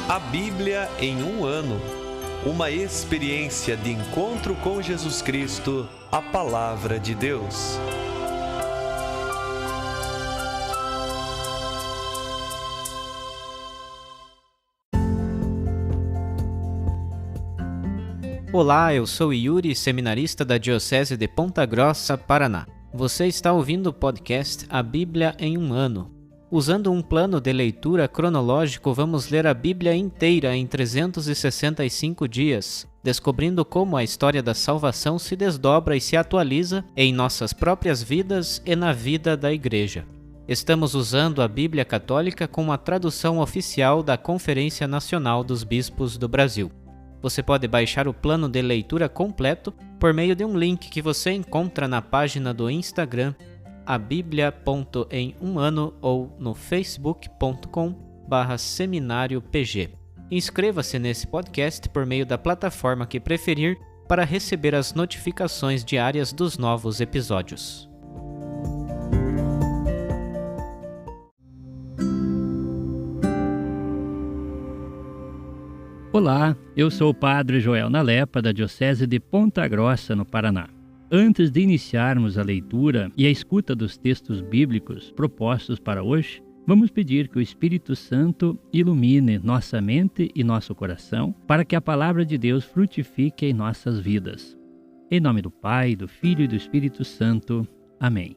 A Bíblia em um ano. Uma experiência de encontro com Jesus Cristo, a Palavra de Deus. Olá, eu sou Yuri, seminarista da Diocese de Ponta Grossa, Paraná. Você está ouvindo o podcast A Bíblia em um ano. Usando um plano de leitura cronológico, vamos ler a Bíblia inteira em 365 dias, descobrindo como a história da salvação se desdobra e se atualiza em nossas próprias vidas e na vida da Igreja. Estamos usando a Bíblia Católica com a tradução oficial da Conferência Nacional dos Bispos do Brasil. Você pode baixar o plano de leitura completo por meio de um link que você encontra na página do Instagram abiblia.emumano ou no facebook.com/seminariopg. Inscreva-se nesse podcast por meio da plataforma que preferir para receber as notificações diárias dos novos episódios. Olá, eu sou o Padre Joel Nalepa, da Diocese de Ponta Grossa, no Paraná. Antes de iniciarmos a leitura e a escuta dos textos bíblicos propostos para hoje, vamos pedir que o Espírito Santo ilumine nossa mente e nosso coração para que a Palavra de Deus frutifique em nossas vidas. Em nome do Pai, do Filho e do Espírito Santo. Amém.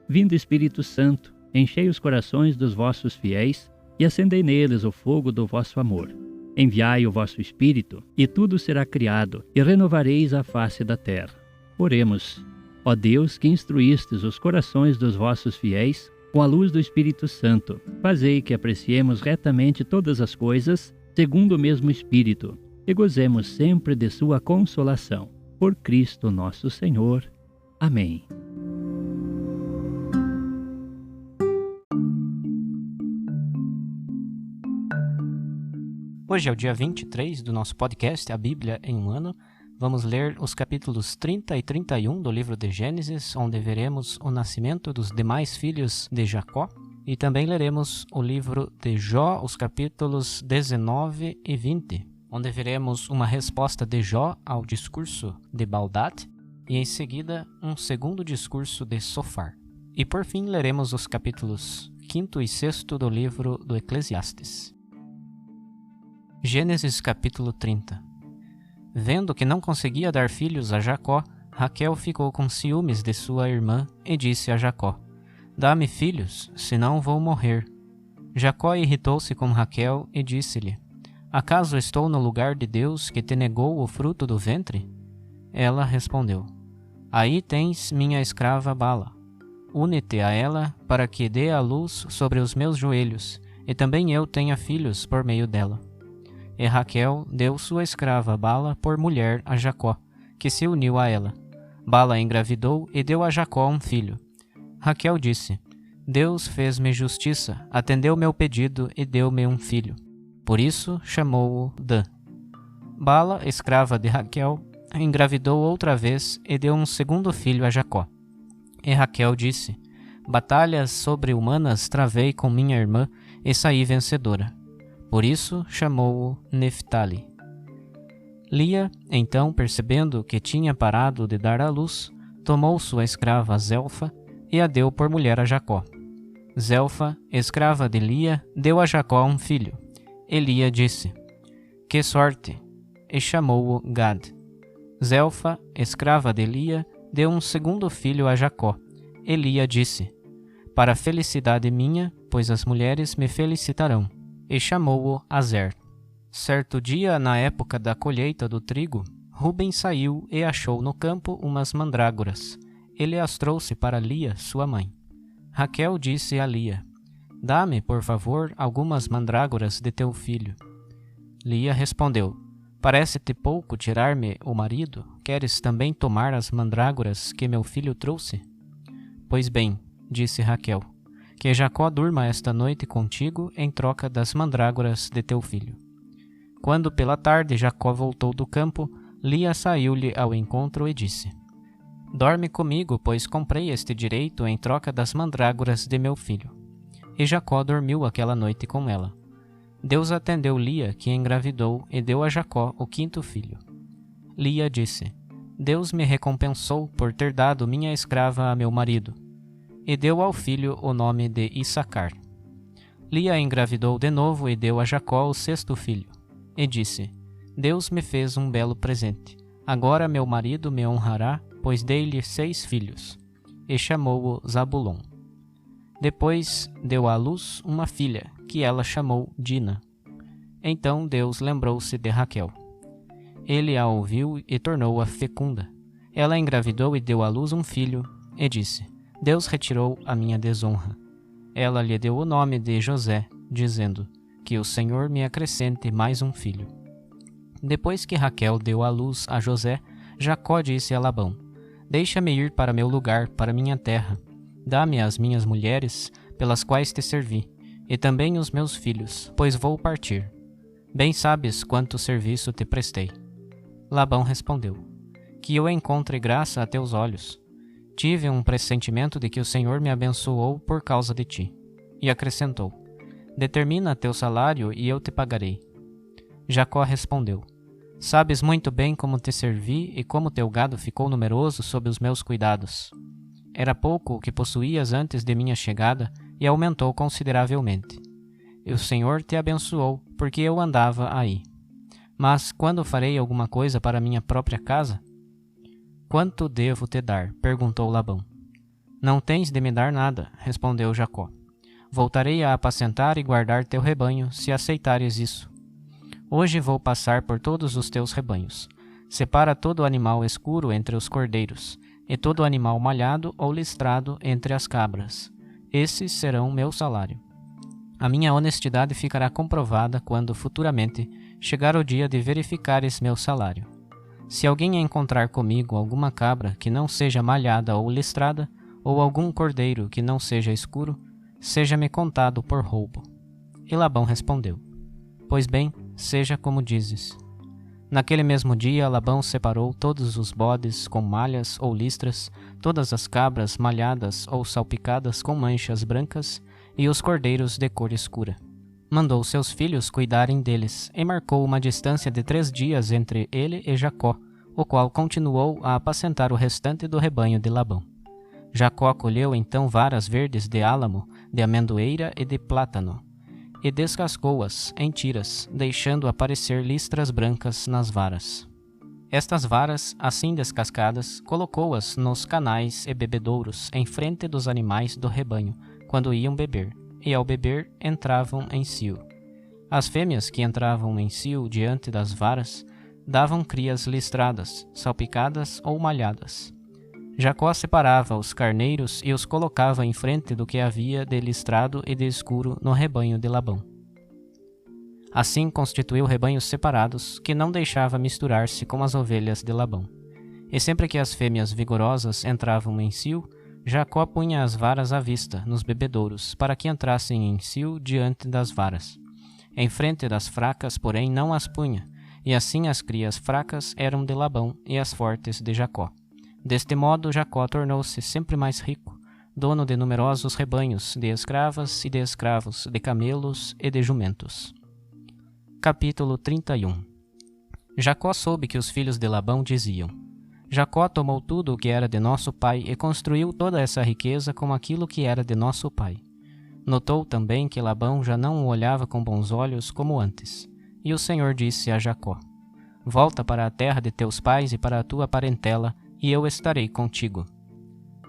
Vindo Espírito Santo, enchei os corações dos vossos fiéis e acendei neles o fogo do vosso amor. Enviai o vosso Espírito, e tudo será criado, e renovareis a face da terra. Oremos. Ó Deus, que instruístes os corações dos vossos fiéis com a luz do Espírito Santo, fazei que apreciemos retamente todas as coisas, segundo o mesmo Espírito, e gozemos sempre de sua consolação. Por Cristo nosso Senhor. Amém. Hoje é o dia 23 do nosso podcast A Bíblia em um ano. Vamos ler os capítulos 30 e 31 do livro de Gênesis, onde veremos o nascimento dos demais filhos de Jacó. E também leremos o livro de Jó, os capítulos 19 e 20, onde veremos uma resposta de Jó ao discurso de Baldad e em seguida um segundo discurso de Sofar. E por fim leremos os capítulos 5º e 6º do livro do Eclesiastes. Gênesis capítulo 30. Vendo que não conseguia dar filhos a Jacó, Raquel ficou com ciúmes de sua irmã e disse a Jacó: Dá-me filhos, senão vou morrer. Jacó irritou-se com Raquel e disse-lhe: Acaso estou no lugar de Deus que te negou o fruto do ventre? Ela respondeu: Aí tens minha escrava Bala. Une-te a ela para que dê a luz sobre os meus joelhos, e também eu tenha filhos por meio dela. E Raquel deu sua escrava Bala por mulher a Jacó, que se uniu a ela. Bala engravidou e deu a Jacó um filho. Raquel disse: Deus fez-me justiça, atendeu meu pedido e deu-me um filho. Por isso chamou-o Dan. Bala, escrava de Raquel, engravidou outra vez e deu um segundo filho a Jacó. E Raquel disse: Batalhas sobre-humanas travei com minha irmã e saí vencedora. Por isso chamou-o Neftali. Lia, então, percebendo que tinha parado de dar à luz, tomou sua escrava Zelfa e a deu por mulher a Jacó. Zelfa, escrava de Lia, deu a Jacó um filho. E Lia disse: Que sorte! E chamou-o Gad. Zelfa, escrava de Lia, deu um segundo filho a Jacó. E Lia disse: Para felicidade minha, pois as mulheres me felicitarão. E chamou-o Azer. Certo dia, na época da colheita do trigo, Ruben saiu e achou no campo umas mandrágoras. Ele as trouxe para Lia, sua mãe. Raquel disse a Lia: Dá-me, por favor, algumas mandrágoras de teu filho. Lia respondeu: Parece-te pouco tirar-me o marido? Queres também tomar as mandrágoras que meu filho trouxe? Pois bem, disse Raquel, que Jacó durma esta noite contigo em troca das mandrágoras de teu filho. Quando pela tarde Jacó voltou do campo, Lia saiu-lhe ao encontro e disse: Dorme comigo, pois comprei este direito em troca das mandrágoras de meu filho. E Jacó dormiu aquela noite com ela. Deus atendeu Lia, que engravidou, e deu a Jacó o 5º filho. Lia disse: Deus me recompensou por ter dado minha escrava a meu marido, e deu ao filho o nome de Issacar. Lia engravidou de novo e deu a Jacó o 6º filho, e disse: Deus me fez um belo presente. Agora meu marido me honrará, pois dei-lhe 6 filhos, e chamou-o Zabulon. Depois deu à luz uma filha, que ela chamou Dina. Então Deus lembrou-se de Raquel. Ele a ouviu e tornou-a fecunda. Ela engravidou e deu à luz um filho, e disse: Deus retirou a minha desonra. Ela lhe deu o nome de José, dizendo: Que o Senhor me acrescente mais um filho. Depois que Raquel deu à luz a José, Jacó disse a Labão: Deixa-me ir para meu lugar, para minha terra. Dá-me as minhas mulheres, pelas quais te servi, e também os meus filhos, pois vou partir. Bem sabes quanto serviço te prestei. Labão respondeu: Que eu encontre graça a teus olhos. Tive um pressentimento de que o Senhor me abençoou por causa de ti. E acrescentou: Determina teu salário e eu te pagarei. Jacó respondeu: Sabes muito bem como te servi e como teu gado ficou numeroso sob os meus cuidados. Era pouco o que possuías antes de minha chegada e aumentou consideravelmente. E o Senhor te abençoou, porque eu andava aí. Mas quando farei alguma coisa para minha própria casa? Quanto devo te dar? Perguntou Labão. Não tens de me dar nada, respondeu Jacó. Voltarei a apacentar e guardar teu rebanho, se aceitares isso. Hoje vou passar por todos os teus rebanhos. Separa todo animal escuro entre os cordeiros, e todo animal malhado ou listrado entre as cabras. Esses serão meu salário. A minha honestidade ficará comprovada quando, futuramente, chegar o dia de verificares meu salário. Se alguém encontrar comigo alguma cabra que não seja malhada ou listrada, ou algum cordeiro que não seja escuro, seja-me contado por roubo. E Labão respondeu: Pois bem, seja como dizes. Naquele mesmo dia, Labão separou todos os bodes com malhas ou listras, todas as cabras malhadas ou salpicadas com manchas brancas e os cordeiros de cor escura. Mandou seus filhos cuidarem deles e marcou uma distância de 3 dias entre ele e Jacó, o qual continuou a apacentar o restante do rebanho de Labão. Jacó colheu então varas verdes de álamo, de amendoeira e de plátano, e descascou-as em tiras, deixando aparecer listras brancas nas varas. Estas varas, assim descascadas, colocou-as nos canais e bebedouros em frente dos animais do rebanho, quando iam beber, e ao beber entravam em cio. As fêmeas que entravam em cio diante das varas davam crias listradas, salpicadas ou malhadas. Jacó separava os carneiros e os colocava em frente do que havia de listrado e de escuro no rebanho de Labão. Assim constituiu rebanhos separados, que não deixava misturar-se com as ovelhas de Labão. E sempre que as fêmeas vigorosas entravam em cio, Jacó punha as varas à vista, nos bebedouros, para que entrassem em cio diante das varas. Em frente das fracas, porém, não as punha, e assim as crias fracas eram de Labão e as fortes de Jacó. Deste modo, Jacó tornou-se sempre mais rico, dono de numerosos rebanhos, de escravas e de escravos, de camelos e de jumentos. Capítulo 31. Jacó soube que os filhos de Labão diziam: Jacó tomou tudo o que era de nosso pai e construiu toda essa riqueza com aquilo que era de nosso pai. Notou também que Labão já não o olhava com bons olhos como antes. E o Senhor disse a Jacó: Volta para a terra de teus pais e para a tua parentela, e eu estarei contigo.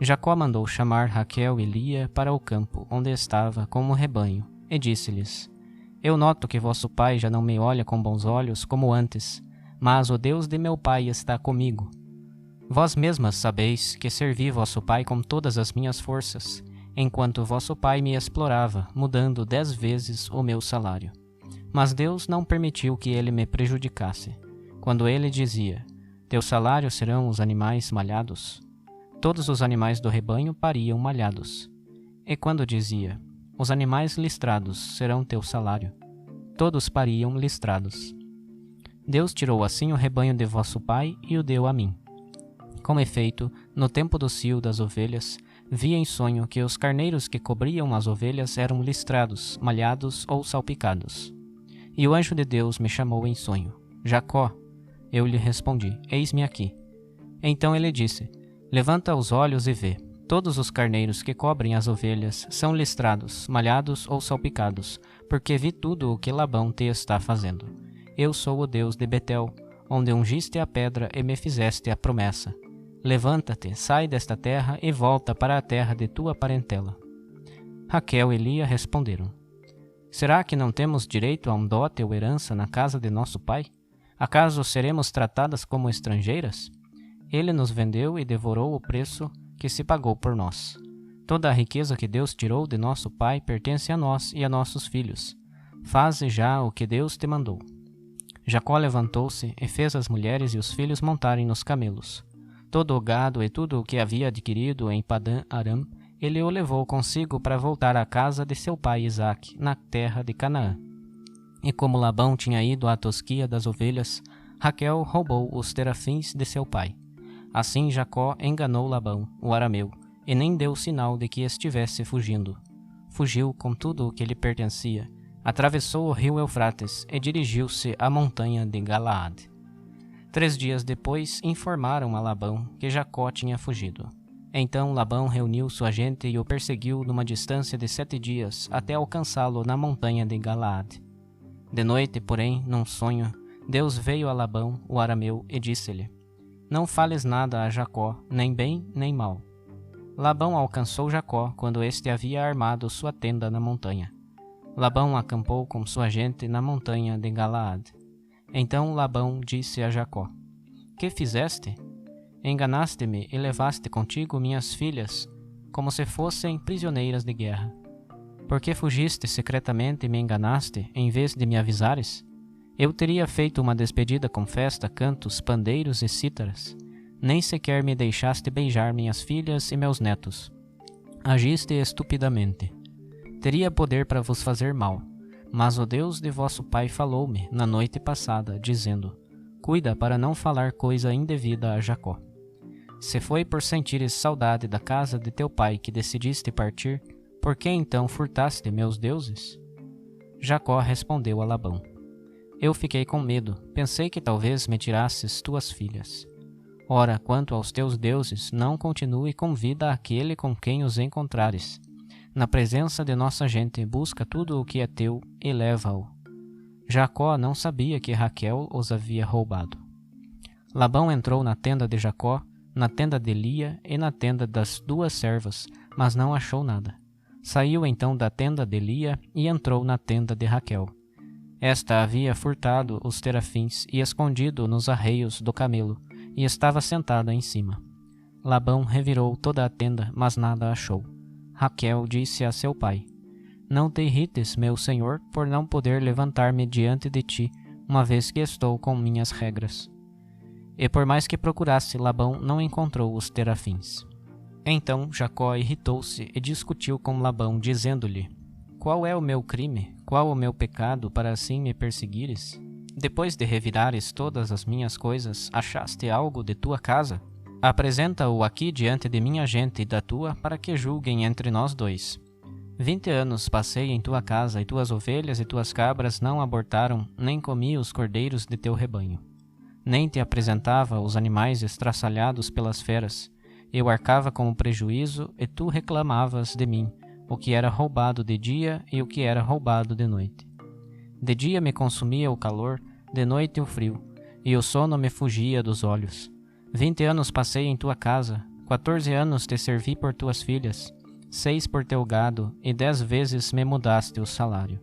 Jacó mandou chamar Raquel e Lia para o campo, onde estava com o rebanho, e disse-lhes: Eu noto que vosso pai já não me olha com bons olhos como antes, mas o Deus de meu pai está comigo. Vós mesmas sabeis que servi vosso pai com todas as minhas forças, enquanto vosso pai me explorava, mudando 10 vezes o meu salário. Mas Deus não permitiu que ele me prejudicasse. Quando ele dizia: Teu salário serão os animais malhados, todos os animais do rebanho pariam malhados. E quando dizia: Os animais listrados serão teu salário, todos pariam listrados. Deus tirou assim o rebanho de vosso pai e o deu a mim. Com efeito, no tempo do cio das ovelhas, vi em sonho que os carneiros que cobriam as ovelhas eram listrados, malhados ou salpicados. E o anjo de Deus me chamou em sonho: Jacó. Eu lhe respondi: Eis-me aqui. Então ele disse: Levanta os olhos e vê. Todos os carneiros que cobrem as ovelhas são listrados, malhados ou salpicados, porque vi tudo o que Labão te está fazendo. Eu sou o Deus de Betel, onde ungiste a pedra e me fizeste a promessa. Levanta-te, sai desta terra e volta para a terra de tua parentela. Raquel e Lia responderam: Será que não temos direito a um dote ou herança na casa de nosso pai? Acaso seremos tratadas como estrangeiras? Ele nos vendeu e devorou o preço que se pagou por nós. Toda a riqueza que Deus tirou de nosso pai pertence a nós e a nossos filhos. Faze já o que Deus te mandou. Jacó levantou-se e fez as mulheres e os filhos montarem nos camelos. Todo o gado e tudo o que havia adquirido em Padã-Aram, ele o levou consigo para voltar à casa de seu pai Isaque, na terra de Canaã. E como Labão tinha ido à tosquia das ovelhas, Raquel roubou os terafins de seu pai. Assim Jacó enganou Labão, o arameu, e nem deu sinal de que estivesse fugindo. Fugiu com tudo o que lhe pertencia, atravessou o rio Eufrates e dirigiu-se à montanha de Galaade. 3 dias depois informaram a Labão que Jacó tinha fugido. Então Labão reuniu sua gente e o perseguiu numa distância de 7 dias até alcançá-lo na montanha de Galaade. De noite, porém, num sonho, Deus veio a Labão, o arameu, e disse-lhe: Não fales nada a Jacó, nem bem nem mal. Labão alcançou Jacó quando este havia armado sua tenda na montanha. Labão acampou com sua gente na montanha de Galaade. Então Labão disse a Jacó: Que fizeste? Enganaste-me e levaste contigo minhas filhas, como se fossem prisioneiras de guerra. Por que fugiste secretamente e me enganaste, em vez de me avisares? Eu teria feito uma despedida com festa, cantos, pandeiros e cítaras. Nem sequer me deixaste beijar minhas filhas e meus netos. Agiste estupidamente. Teria poder para vos fazer mal, mas o Deus de vosso pai falou-me na noite passada, dizendo: Cuida para não falar coisa indevida a Jacó. Se foi por sentires saudade da casa de teu pai que decidiste partir, por que então furtaste meus deuses? Jacó respondeu a Labão: Eu fiquei com medo, pensei que talvez me tirasses tuas filhas. Ora, quanto aos teus deuses, não continue com vida aquele com quem os encontrares. Na presença de nossa gente, busca tudo o que é teu e leva-o. Jacó não sabia que Raquel os havia roubado. Labão entrou na tenda de Jacó, na tenda de Lia e na tenda das 2 servas, mas não achou nada. Saiu então da tenda de Lia e entrou na tenda de Raquel. Esta havia furtado os terafins e escondido nos arreios do camelo, e estava sentada em cima. Labão revirou toda a tenda, mas nada achou. Raquel disse a seu pai: Não te irrites, meu senhor, por não poder levantar-me diante de ti, uma vez que estou com minhas regras. E por mais que procurasse, Labão não encontrou os terafins. Então Jacó irritou-se e discutiu com Labão, dizendo-lhe: Qual é o meu crime? Qual o meu pecado para assim me perseguires? Depois de revirares todas as minhas coisas, achaste algo de tua casa? Apresenta-o aqui diante de minha gente e da tua, para que julguem entre nós 2. 20 anos passei em tua casa, e tuas ovelhas e tuas cabras não abortaram, nem comi os cordeiros de teu rebanho. Nem te apresentava os animais estraçalhados pelas feras. Eu arcava com o prejuízo, e tu reclamavas de mim, o que era roubado de dia e o que era roubado de noite. De dia me consumia o calor, de noite o frio, e o sono me fugia dos olhos. 20 anos passei em tua casa, 14 anos te servi por tuas filhas, 6 por teu gado, e 10 vezes me mudaste o salário.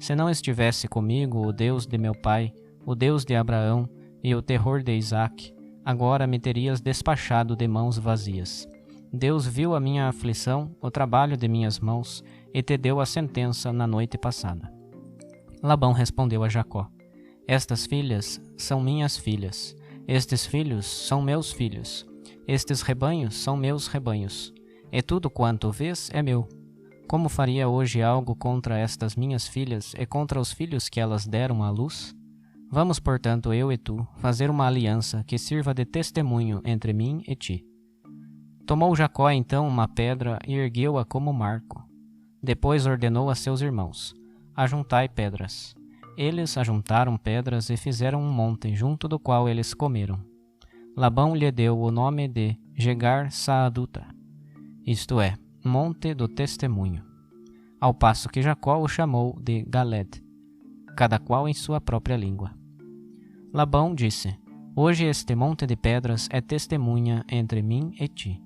Se não estivesse comigo o Deus de meu pai, o Deus de Abraão e o terror de Isaque, agora me terias despachado de mãos vazias. Deus viu a minha aflição, o trabalho de minhas mãos, e te deu a sentença na noite passada. Labão respondeu a Jacó: Estas filhas são minhas filhas, estes filhos são meus filhos, estes rebanhos são meus rebanhos, e tudo quanto vês é meu. Como faria hoje algo contra estas minhas filhas e contra os filhos que elas deram à luz? Vamos, portanto, eu e tu, fazer uma aliança que sirva de testemunho entre mim e ti. Tomou Jacó então uma pedra e ergueu-a como marco. Depois ordenou a seus irmãos: Ajuntai pedras. Eles ajuntaram pedras e fizeram um monte, junto do qual eles comeram. Labão lhe deu o nome de Jegar-Saaduta, isto é, Monte do Testemunho, ao passo que Jacó o chamou de Galed, cada qual em sua própria língua. Labão disse: Hoje este monte de pedras é testemunha entre mim e ti.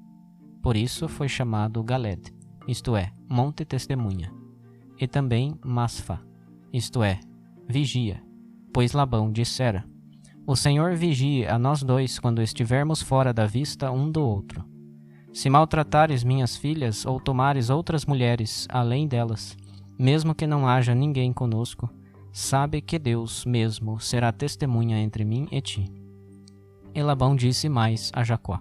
Por isso foi chamado Galed, isto é, Monte Testemunha, e também Masfá, isto é, Vigia, pois Labão dissera: O Senhor vigie a nós dois quando estivermos fora da vista um do outro. Se maltratares minhas filhas ou tomares outras mulheres além delas, mesmo que não haja ninguém conosco, sabe que Deus mesmo será testemunha entre mim e ti. E Labão disse mais a Jacó: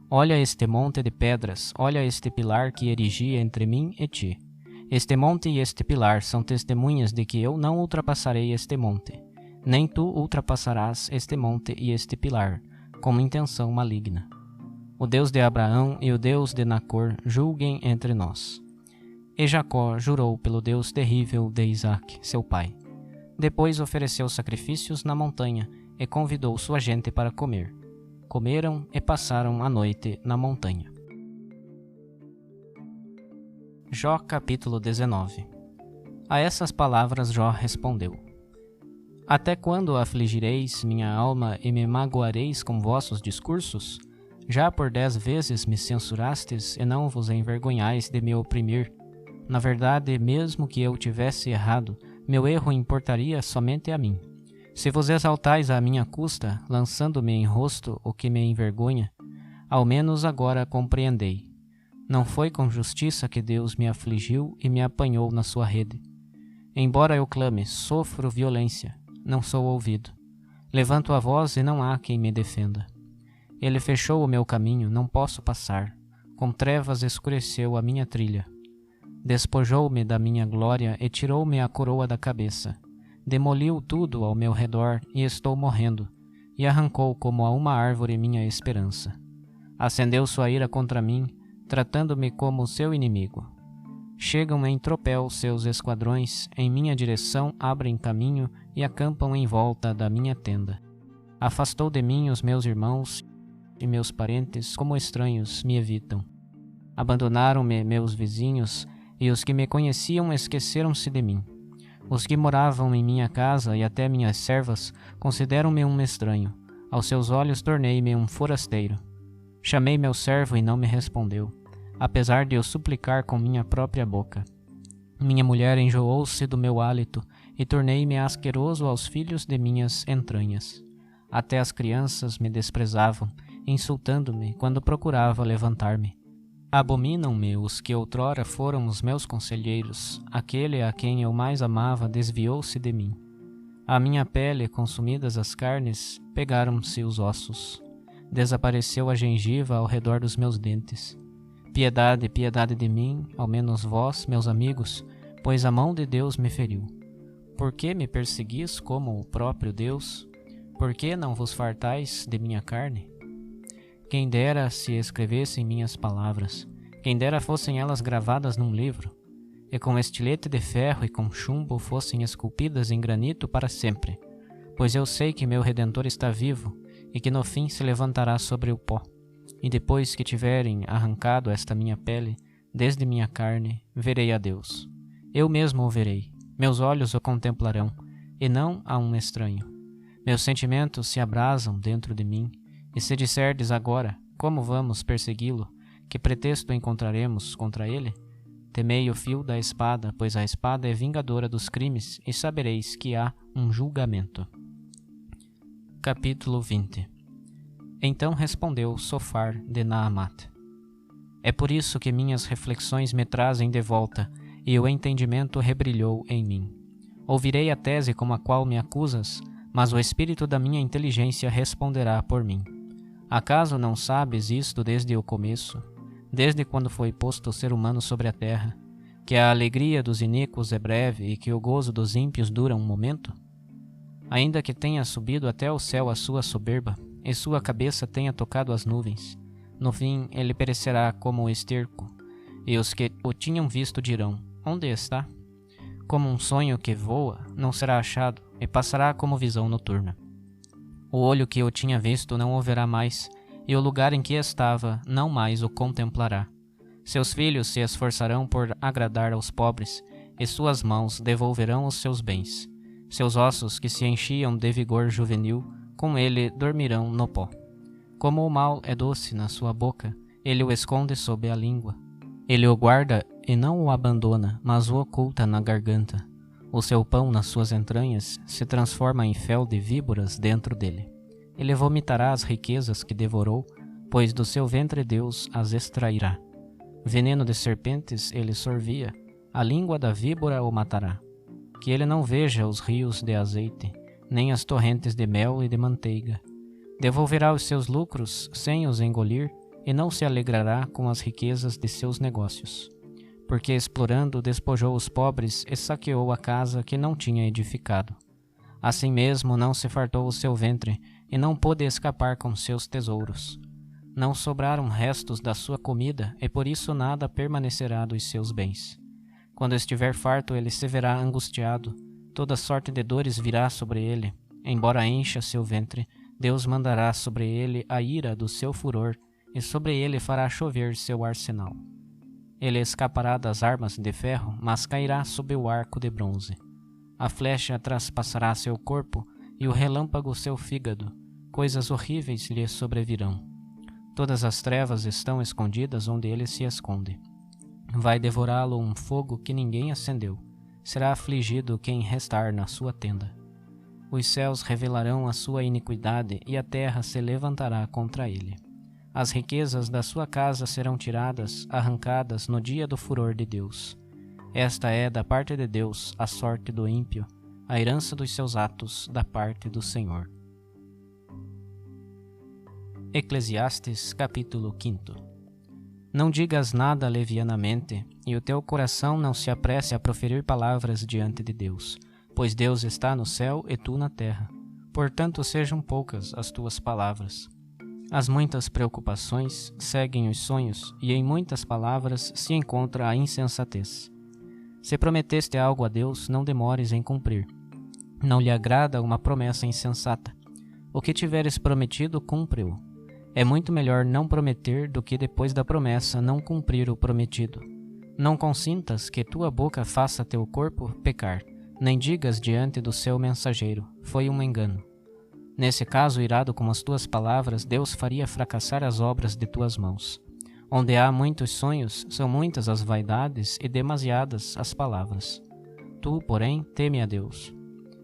Olha este monte de pedras, olha este pilar que erigi entre mim e ti. Este monte e este pilar são testemunhas de que eu não ultrapassarei este monte, nem tu ultrapassarás este monte e este pilar, com intenção maligna. O Deus de Abraão e o Deus de Nacor julguem entre nós. E Jacó jurou pelo Deus terrível de Isaque, seu pai. Depois ofereceu sacrifícios na montanha e convidou sua gente para comer. Comeram e passaram a noite na montanha. Jó capítulo 19. A essas palavras Jó respondeu: Até quando afligireis minha alma e me magoareis com vossos discursos? Já por 10 vezes me censurastes e não vos envergonhais de me oprimir. Na verdade, mesmo que eu tivesse errado, meu erro importaria somente a mim. Se vos exaltais à minha custa, lançando-me em rosto o que me envergonha, ao menos agora compreendei. Não foi com justiça que Deus me afligiu e me apanhou na sua rede. Embora eu clame, sofro violência, não sou ouvido. Levanto a voz e não há quem me defenda. Ele fechou o meu caminho, não posso passar. Com trevas escureceu a minha trilha. Despojou-me da minha glória e tirou-me a coroa da cabeça. Demoliu tudo ao meu redor e estou morrendo, e arrancou como a uma árvore minha esperança. Acendeu sua ira contra mim, tratando-me como seu inimigo. Chegam em tropel seus esquadrões, em minha direção abrem caminho e acampam em volta da minha tenda. Afastou de mim os meus irmãos e meus parentes, como estranhos, me evitam. Abandonaram-me meus vizinhos, e os que me conheciam esqueceram-se de mim. Os que moravam em minha casa e até minhas servas consideram-me um estranho. Aos seus olhos tornei-me um forasteiro. Chamei meu servo e não me respondeu, apesar de eu suplicar com minha própria boca. Minha mulher enjoou-se do meu hálito e tornei-me asqueroso aos filhos de minhas entranhas. Até as crianças me desprezavam, insultando-me quando procurava levantar-me. Abominam-me os que outrora foram os meus conselheiros. Aquele a quem eu mais amava desviou-se de mim. A minha pele, consumidas as carnes, pegaram-se os ossos. Desapareceu a gengiva ao redor dos meus dentes. Piedade, piedade de mim, ao menos vós, meus amigos, pois a mão de Deus me feriu. Por que me perseguis como o próprio Deus? Por que não vos fartais de minha carne? Quem dera se escrevessem minhas palavras, quem dera fossem elas gravadas num livro, e com estilete de ferro e com chumbo fossem esculpidas em granito para sempre, pois eu sei que meu Redentor está vivo e que no fim se levantará sobre o pó. E depois que tiverem arrancado esta minha pele, desde minha carne, verei a Deus. Eu mesmo o verei, meus olhos o contemplarão, e não a um estranho. Meus sentimentos se abrasam dentro de mim, e se disserdes agora, como vamos persegui-lo, que pretexto encontraremos contra ele? Temei o fio da espada, pois a espada é vingadora dos crimes, e sabereis que há um julgamento. Capítulo 20. Então respondeu Sofar de Naamat: É por isso que minhas reflexões me trazem de volta, e o entendimento rebrilhou em mim. Ouvirei a tese com a qual me acusas, mas o espírito da minha inteligência responderá por mim. Acaso não sabes isto desde o começo, desde quando foi posto o ser humano sobre a terra, que a alegria dos iníquos é breve e que o gozo dos ímpios dura um momento? Ainda que tenha subido até o céu a sua soberba, e sua cabeça tenha tocado as nuvens, no fim ele perecerá como o esterco, e os que o tinham visto dirão: Onde está? Como um sonho que voa, não será achado, e passará como visão noturna. O olho que o tinha visto não o verá mais, e o lugar em que estava não mais o contemplará. Seus filhos se esforçarão por agradar aos pobres, e suas mãos devolverão os seus bens. Seus ossos que se enchiam de vigor juvenil, com ele dormirão no pó. Como o mal é doce na sua boca, ele o esconde sob a língua. Ele o guarda e não o abandona, mas o oculta na garganta. O seu pão nas suas entranhas se transforma em fel de víboras dentro dele. Ele vomitará as riquezas que devorou, pois do seu ventre Deus as extrairá. Veneno de serpentes ele sorvia, a língua da víbora o matará. Que ele não veja os rios de azeite, nem as torrentes de mel e de manteiga. Devolverá os seus lucros sem os engolir, e não se alegrará com as riquezas de seus negócios. Porque explorando despojou os pobres e saqueou a casa que não tinha edificado. Assim mesmo não se fartou o seu ventre, e não pôde escapar com seus tesouros. Não sobraram restos da sua comida, e por isso nada permanecerá dos seus bens. Quando estiver farto, ele se verá angustiado, toda sorte de dores virá sobre ele. Embora encha seu ventre, Deus mandará sobre ele a ira do seu furor, e sobre ele fará chover seu arsenal. Ele escapará das armas de ferro, mas cairá sob o arco de bronze. A flecha traspassará seu corpo, e o relâmpago seu fígado. Coisas horríveis lhe sobrevirão. Todas as trevas estão escondidas onde ele se esconde. Vai devorá-lo um fogo que ninguém acendeu. Será afligido quem restar na sua tenda. Os céus revelarão a sua iniquidade, e a terra se levantará contra ele. As riquezas da sua casa serão tiradas, arrancadas no dia do furor de Deus. Esta é da parte de Deus a sorte do ímpio, a herança dos seus atos da parte do Senhor. Eclesiastes capítulo 5. Não digas nada levianamente, e o teu coração não se apresse a proferir palavras diante de Deus, pois Deus está no céu e tu na terra. Portanto, sejam poucas as tuas palavras. As muitas preocupações seguem os sonhos, e em muitas palavras se encontra a insensatez. Se prometeste algo a Deus, não demores em cumprir. Não lhe agrada uma promessa insensata. O que tiveres prometido, cumpre-o. É muito melhor não prometer do que depois da promessa não cumprir o prometido. Não consintas que tua boca faça teu corpo pecar, nem digas diante do seu mensageiro, foi um engano. Nesse caso, irado com as tuas palavras, Deus faria fracassar as obras de tuas mãos. Onde há muitos sonhos, são muitas as vaidades e demasiadas as palavras. Tu, porém, teme a Deus.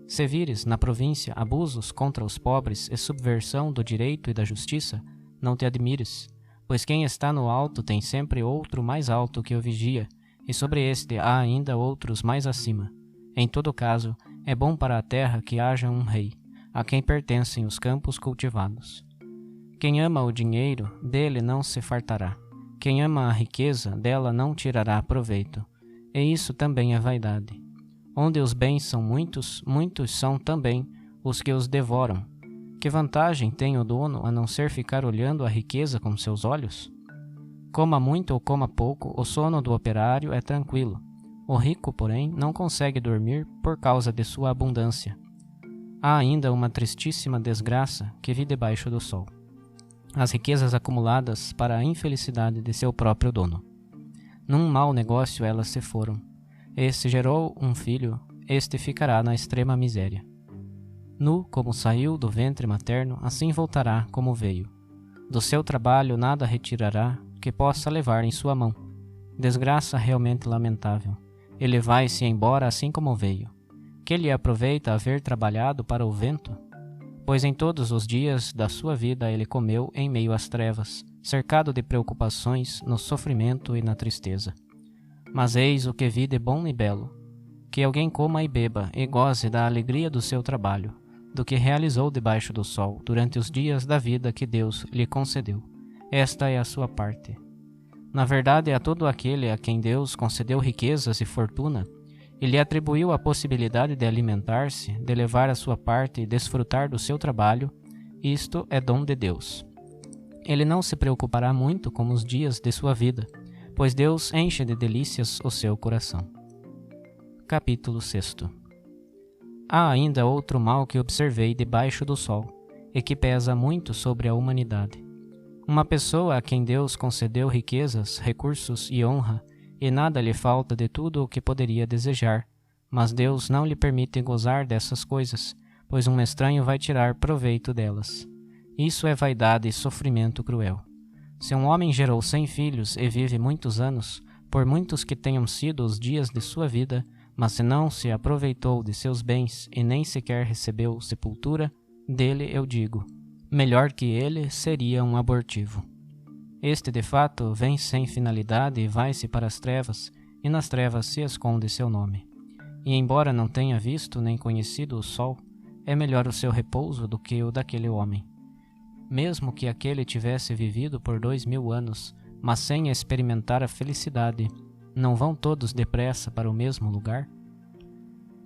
Se vires na província abusos contra os pobres e subversão do direito e da justiça, não te admires, pois quem está no alto tem sempre outro mais alto que o vigia, e sobre este há ainda outros mais acima. Em todo caso, é bom para a terra que haja um rei, a quem pertencem os campos cultivados. Quem ama o dinheiro, dele não se fartará. Quem ama a riqueza, dela não tirará proveito. E isso também é vaidade. Onde os bens são muitos, muitos são também os que os devoram. Que vantagem tem o dono a não ser ficar olhando a riqueza com seus olhos? Coma muito ou coma pouco, o sono do operário é tranquilo. O rico, porém, não consegue dormir por causa de sua abundância. Há ainda uma tristíssima desgraça que vi debaixo do sol. As riquezas acumuladas para a infelicidade de seu próprio dono. Num mau negócio elas se foram. Este gerou um filho, este ficará na extrema miséria. Nu como saiu do ventre materno, assim voltará como veio. Do seu trabalho nada retirará que possa levar em sua mão. Desgraça realmente lamentável. Ele vai-se embora assim como veio. Que lhe aproveita haver trabalhado para o vento? Pois em todos os dias da sua vida ele comeu em meio às trevas, cercado de preocupações, no sofrimento e na tristeza. Mas eis o que vi de bom e belo, que alguém coma e beba e goze da alegria do seu trabalho, do que realizou debaixo do sol durante os dias da vida que Deus lhe concedeu. Esta é a sua parte. Na verdade, a todo aquele a quem Deus concedeu riquezas e fortuna, e lhe atribuiu a possibilidade de alimentar-se, de levar a sua parte e desfrutar do seu trabalho, isto é dom de Deus. Ele não se preocupará muito com os dias de sua vida, pois Deus enche de delícias o seu coração. Capítulo 6. Há ainda outro mal que observei debaixo do sol, e que pesa muito sobre a humanidade. Uma pessoa a quem Deus concedeu riquezas, recursos e honra, e nada lhe falta de tudo o que poderia desejar, mas Deus não lhe permite gozar dessas coisas, pois um estranho vai tirar proveito delas. Isso é vaidade e sofrimento cruel. Se um homem gerou 100 filhos e vive muitos anos, por muitos que tenham sido os dias de sua vida, mas se não se aproveitou de seus bens e nem sequer recebeu sepultura, dele eu digo, melhor que ele seria um abortivo. Este, de fato, vem sem finalidade e vai-se para as trevas, e nas trevas se esconde seu nome. E embora não tenha visto nem conhecido o sol, é melhor o seu repouso do que o daquele homem. Mesmo que aquele tivesse vivido por 2000 anos, mas sem experimentar a felicidade, não vão todos depressa para o mesmo lugar?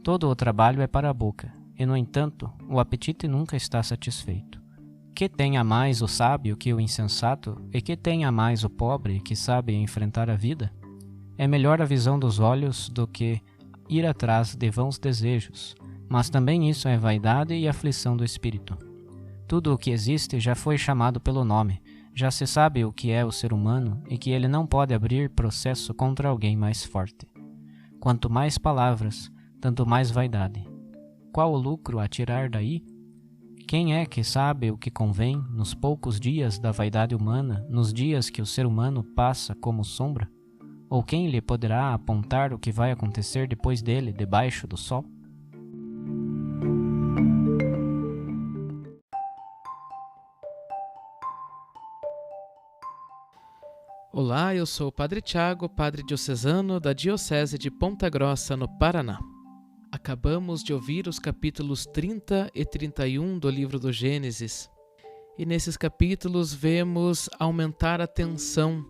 Todo o trabalho é para a boca, e no entanto, o apetite nunca está satisfeito. Que tenha mais o sábio que o insensato, e que tenha mais o pobre que sabe enfrentar a vida? É melhor a visão dos olhos do que ir atrás de vãos desejos, mas também isso é vaidade e aflição do espírito. Tudo o que existe já foi chamado pelo nome, já se sabe o que é o ser humano e que ele não pode abrir processo contra alguém mais forte. Quanto mais palavras, tanto mais vaidade. Qual o lucro a tirar daí? Quem é que sabe o que convém nos poucos dias da vaidade humana, nos dias que o ser humano passa como sombra? Ou quem lhe poderá apontar o que vai acontecer depois dele, debaixo do sol? Olá, eu sou o Padre Tiago, padre diocesano da Diocese de Ponta Grossa, no Paraná. Acabamos de ouvir os capítulos 30 e 31 do livro do Gênesis. E nesses capítulos vemos aumentar a tensão,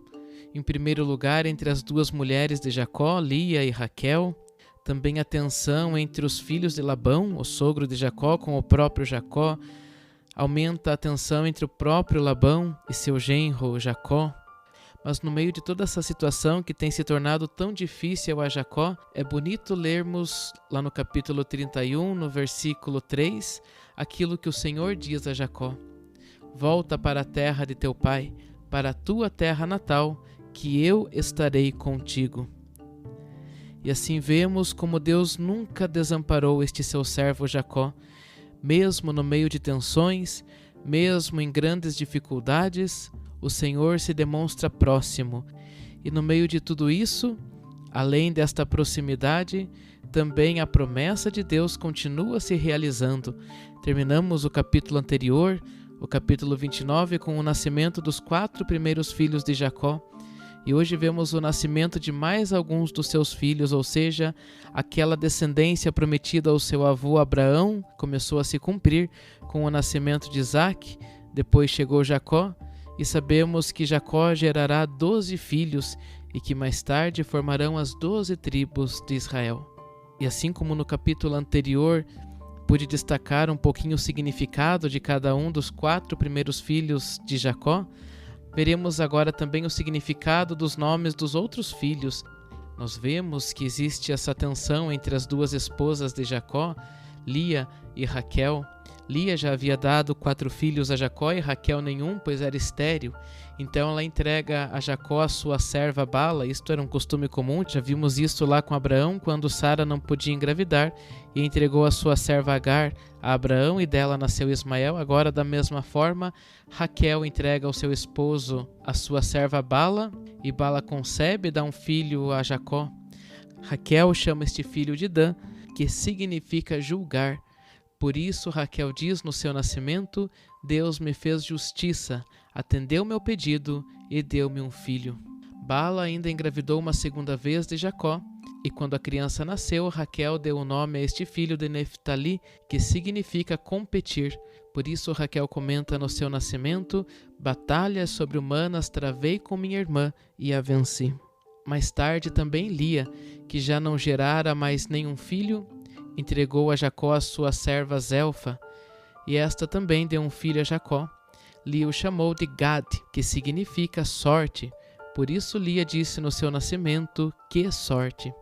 em primeiro lugar, entre as duas mulheres de Jacó, Lia e Raquel, também a tensão entre os filhos de Labão, o sogro de Jacó, com o próprio Jacó, aumenta a tensão entre o próprio Labão e seu genro Jacó. Mas no meio de toda essa situação que tem se tornado tão difícil a Jacó, é bonito lermos lá no capítulo 31, no versículo 3, aquilo que o Senhor diz a Jacó: volta para a terra de teu pai, para a tua terra natal, que eu estarei contigo. E assim vemos como Deus nunca desamparou este seu servo Jacó, mesmo no meio de tensões, mesmo em grandes dificuldades, o Senhor se demonstra próximo. E no meio de tudo isso, além desta proximidade, também a promessa de Deus continua se realizando. Terminamos o capítulo anterior, o capítulo 29, com o nascimento dos 4 primeiros filhos de Jacó. E hoje vemos o nascimento de mais alguns dos seus filhos, ou seja, aquela descendência prometida ao seu avô Abraão começou a se cumprir com o nascimento de Isaque. Depois chegou Jacó, e sabemos que Jacó gerará 12 filhos e que mais tarde formarão as 12 tribos de Israel. E assim como no capítulo anterior pude destacar um pouquinho o significado de cada um dos 4 primeiros filhos de Jacó, veremos agora também o significado dos nomes dos outros filhos. Nós vemos que existe essa tensão entre as duas esposas de Jacó, Lia e Raquel. Lia já havia dado 4 filhos a Jacó e Raquel nenhum, pois era estéril. Então ela entrega a Jacó a sua serva Bala. Isto era um costume comum, já vimos isso lá com Abraão, quando Sara não podia engravidar, e entregou a sua serva Agar a Abraão, e dela nasceu Ismael. Agora, da mesma forma, Raquel entrega ao seu esposo a sua serva Bala, e Bala concebe e dá um filho a Jacó. Raquel chama este filho de Dan, que significa julgar. Por isso Raquel diz no seu nascimento: Deus me fez justiça, atendeu meu pedido e deu-me um filho. Bala ainda engravidou uma segunda vez de Jacó, e quando a criança nasceu, Raquel deu o nome a este filho de Neftali, que significa competir. Por isso Raquel comenta no seu nascimento: batalhas sobre-humanas travei com minha irmã e a venci. Mais tarde também Lia, que já não gerara mais nenhum filho, entregou a Jacó a sua serva Zelfa, e esta também deu um filho a Jacó. Lia o chamou de Gad, que significa sorte. Por isso Lia disse no seu nascimento: que sorte!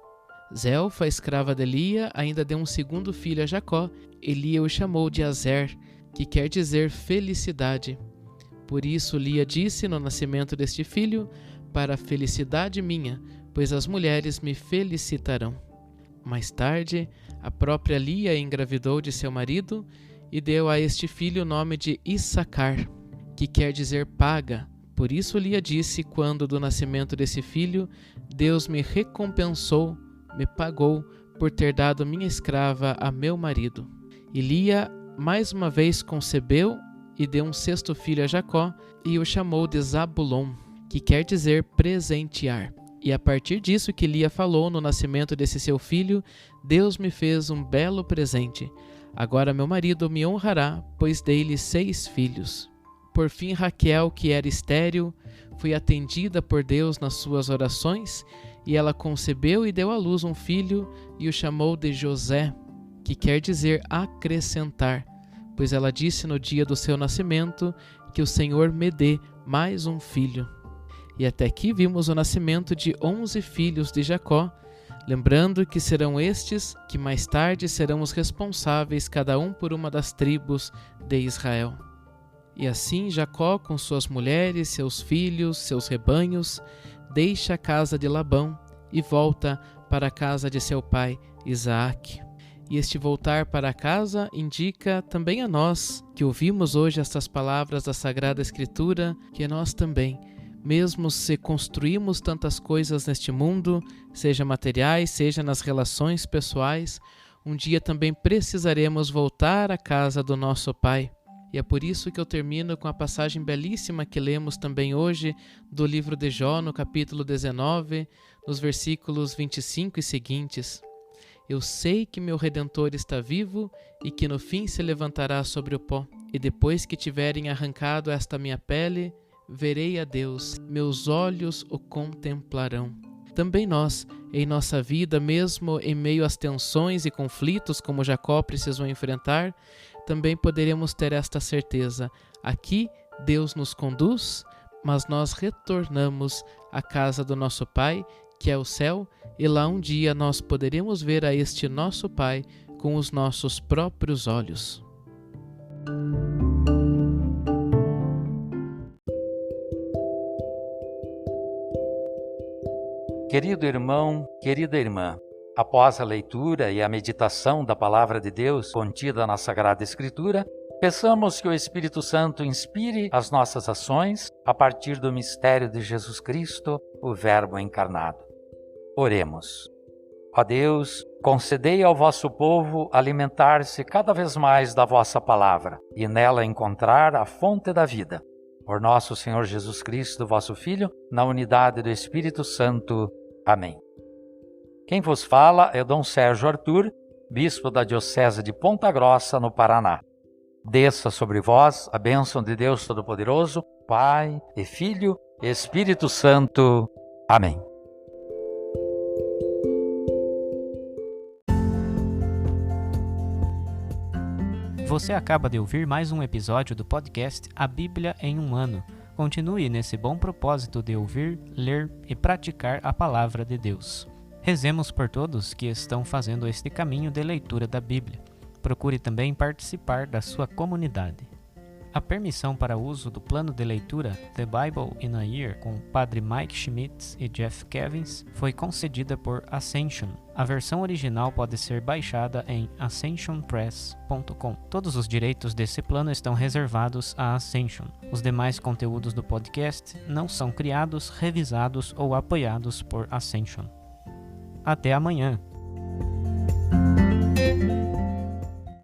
Zelfa, escrava de Lia, ainda deu um segundo filho a Jacó, e Lia o chamou de Azer, que quer dizer felicidade. Por isso Lia disse no nascimento deste filho: para a felicidade minha, pois as mulheres me felicitarão. Mais tarde, a própria Lia engravidou de seu marido e deu a este filho o nome de Issacar, que quer dizer paga. Por isso Lia disse, quando do nascimento desse filho, Deus me recompensou, me pagou por ter dado minha escrava a meu marido. E Lia mais uma vez concebeu e deu um sexto filho a Jacó e o chamou de Zabulon, que quer dizer presentear. E a partir disso que Lia falou no nascimento desse seu filho, Deus me fez um belo presente. Agora meu marido me honrará, pois dei-lhe 6 filhos. Por fim, Raquel, que era estéril, foi atendida por Deus nas suas orações, e ela concebeu e deu à luz um filho e o chamou de José, que quer dizer acrescentar, pois ela disse no dia do seu nascimento que o Senhor me dê mais um filho. E até aqui vimos o nascimento de 11 filhos de Jacó, lembrando que serão estes que mais tarde serão os responsáveis, cada um por uma das tribos de Israel. E assim Jacó, com suas mulheres, seus filhos, seus rebanhos, deixa a casa de Labão e volta para a casa de seu pai Isaac. E este voltar para casa indica também a nós, que ouvimos hoje estas palavras da Sagrada Escritura, que nós também, mesmo se construímos tantas coisas neste mundo, seja materiais, seja nas relações pessoais, um dia também precisaremos voltar à casa do nosso Pai. E é por isso que eu termino com a passagem belíssima que lemos também hoje do livro de Jó, no capítulo 19, nos versículos 25 e seguintes. Eu sei que meu Redentor está vivo e que no fim se levantará sobre o pó. E depois que tiverem arrancado esta minha pele, verei a Deus, meus olhos o contemplarão. Também nós, em nossa vida, mesmo em meio às tensões e conflitos como Jacó precisou enfrentar, também poderemos ter esta certeza. Aqui Deus nos conduz, mas nós retornamos à casa do nosso Pai, que é o céu, e lá um dia nós poderemos ver a este nosso Pai com os nossos próprios olhos. Querido irmão, querida irmã, após a leitura e a meditação da Palavra de Deus contida na Sagrada Escritura, peçamos que o Espírito Santo inspire as nossas ações a partir do mistério de Jesus Cristo, o Verbo encarnado. Oremos. Ó Deus, concedei ao vosso povo alimentar-se cada vez mais da vossa palavra e nela encontrar a fonte da vida. Por nosso Senhor Jesus Cristo, vosso Filho, na unidade do Espírito Santo. Amém. Quem vos fala é Dom Sérgio Arthur, bispo da Diocese de Ponta Grossa, no Paraná. Desça sobre vós a bênção de Deus Todo-Poderoso, Pai e Filho e Espírito Santo. Amém. Você acaba de ouvir mais um episódio do podcast A Bíblia em um Ano. Continue nesse bom propósito de ouvir, ler e praticar a Palavra de Deus. Rezemos por todos que estão fazendo este caminho de leitura da Bíblia. Procure também participar da sua comunidade. A permissão para uso do plano de leitura The Bible in a Year com o Padre Mike Schmitz e Jeff Kevins foi concedida por Ascension. A versão original pode ser baixada em ascensionpress.com. Todos os direitos desse plano estão reservados à Ascension. Os demais conteúdos do podcast não são criados, revisados ou apoiados por Ascension. Até amanhã!